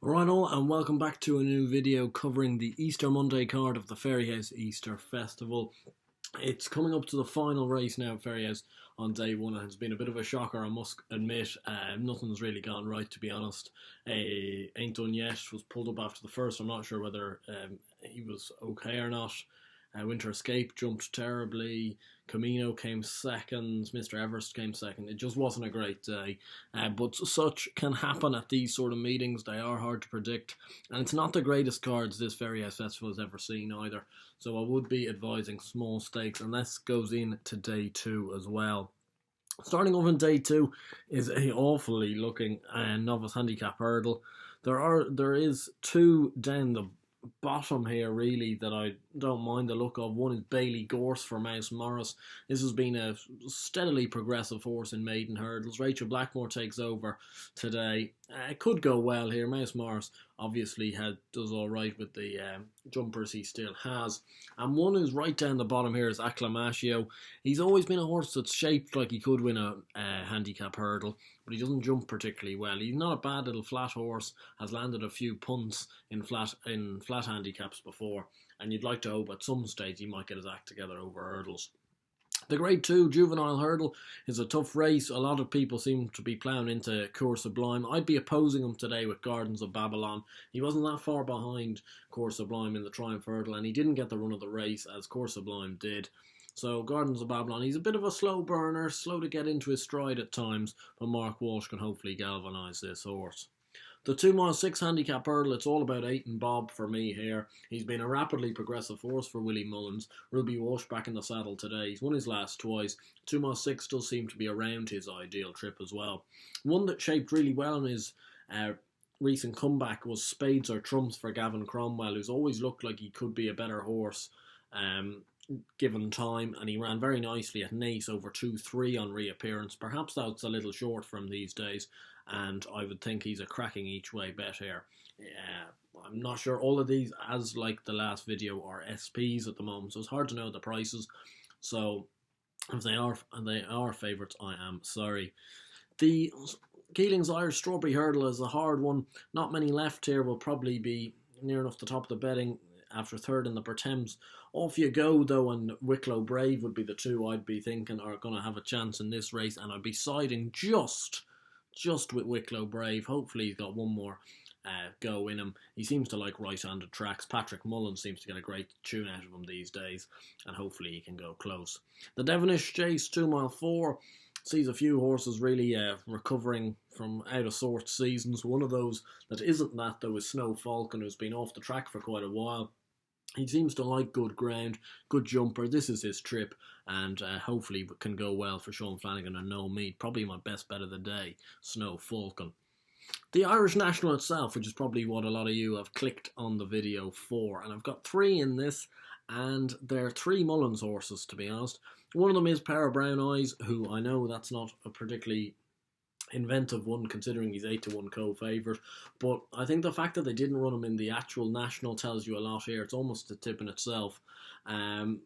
Alright all, and welcome back to a new video covering the Easter Monday card of the Fairyhouse Easter Festival. It's coming up to the final race now at Fairyhouse on day one. It has been a bit of a shocker, I must admit. Nothing's really gone right, to be honest. Ain't Done Yet was pulled up after the first. I'm not sure whether he was okay or not. Winter Escape jumped terribly. Camino came second. Mr. Everest came second. It just wasn't a great day. But such can happen at these sort of meetings. They are hard to predict. And it's not the greatest cards this Fairyhouse Festival has ever seen either. So I would be advising small stakes. And this goes in to day two as well. Starting off in day two is a awfully looking novice handicap hurdle. There is two down the bottom here really that I don't mind the look of. One is Bailey Gorse for Mouse Morris. This has been a steadily progressive horse in maiden hurdles. Rachel Blackmore takes over today. It could go well here. Mouse Morris obviously does all right with the jumpers he still has. And one who's right down the bottom here is Acclamatio. He's always been a horse that's shaped like he could win a handicap hurdle, but he doesn't jump particularly well. He's not a bad little flat horse, has landed a few punts in flat handicaps before, and you'd like to hope at some stage he might get his act together over hurdles. The Grade 2 Juvenile Hurdle is a tough race. A lot of people seem to be ploughing into Cour Sublime. I'd be opposing him today with Gardens of Babylon. He wasn't that far behind Cour Sublime in the Triumph Hurdle, and he didn't get the run of the race as Cour Sublime did. So Gardens of Babylon, he's a bit of a slow burner, slow to get into his stride at times, but Mark Walsh can hopefully galvanise this horse. The 2 mile 6 handicap hurdle, it's all about Aiton Bob for me here. He's been a rapidly progressive horse for Willie Mullins. Ruby Walsh back in the saddle today. He's won his last twice. 2 mile 6 does seem to be around his ideal trip as well. One that shaped really well in his recent comeback was Spades or Trumps for Gavin Cromwell, who's always looked like he could be a better horse given time, and he ran very nicely at Nace over 2-3 on reappearance. Perhaps that's a little short for him these days, and I would think he's a cracking each way bet here. I'm not sure. All of these, as like the last video, are SPs at the moment, so it's hard to know the prices. So if they are favourites, I am sorry. The Keeling's Irish Strawberry Hurdle is a hard one. Not many left here. Will probably be near enough the top of the betting after third in the Pertemps. Off You Go though, and Wicklow Brave would be the two I'd be thinking are going to have a chance in this race, and I'd be siding just with Wicklow Brave. Hopefully he's got one more go in him. He seems to like right-handed tracks. Patrick Mullins seems to get a great tune out of him these days, and hopefully he can go close. The Devonish Chase 2 mile 4 sees a few horses really recovering from out of sorts seasons. One of those that isn't that though is Snow Falcon, who's been off the track for quite a while. He seems to like good ground, good jumper. This is his trip, and hopefully it can go well for Sean Flanagan and No Meat. Probably my best bet of the day, Snow Falcon. The Irish National itself, which is probably what a lot of you have clicked on the video for, and I've got 3 in this, and they're 3 Mullins horses, to be honest. One of them is Para Brown Eyes, who I know that's not a particularly inventive one considering he's 8-1 co-favourite, but I think the fact that they didn't run him in the actual national tells you a lot here. It's almost a tip in itself. And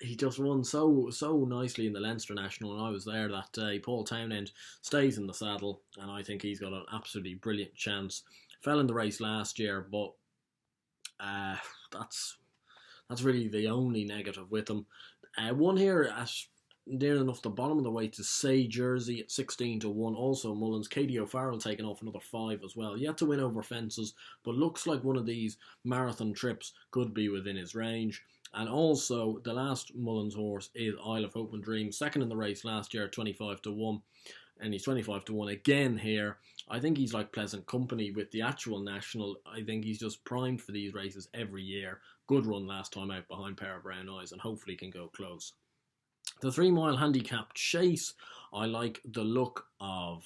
he just won so nicely in the Leinster National, and I was there that day. Paul Townend stays in the saddle, and I think he's got an absolutely brilliant chance. Fell in the race last year, but that's really the only negative with him. One here at near enough the bottom of the way to Say Jersey at 16-1. Also Mullins. Katie O'Farrell taking off another 5 as well. Yet to win over fences, but looks like one of these marathon trips could be within his range. And also the last Mullins horse is Isle of Hope and Dream, second in the race last year at 25-1, and he's 25-1 again here. I think he's like pleasant company with the actual national. I think he's just primed for these races every year. Good run last time out behind Para Brown Eyes, and hopefully can go close. The 3 mile handicap chase, I like the look of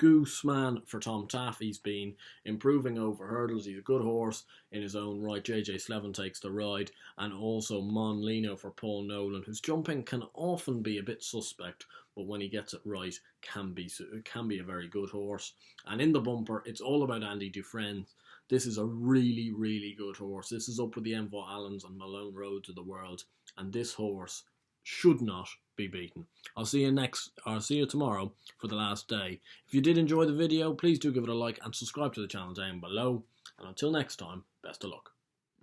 Gooseman for Tom Taff. He's been improving over hurdles. He's a good horse in his own right. JJ Slevin takes the ride, and also Mon Lino for Paul Nolan, whose jumping can often be a bit suspect, but when he gets it right, can be a very good horse. And in the bumper, it's all about Andy Dufresne. This is a really good horse. This is up with the Envoi Allens and Malone Roads of the world, and this horse should not be beaten. I'll see you tomorrow for the last day. If you did enjoy the video, please do give it a like and subscribe to the channel down below. And until next time, best of luck.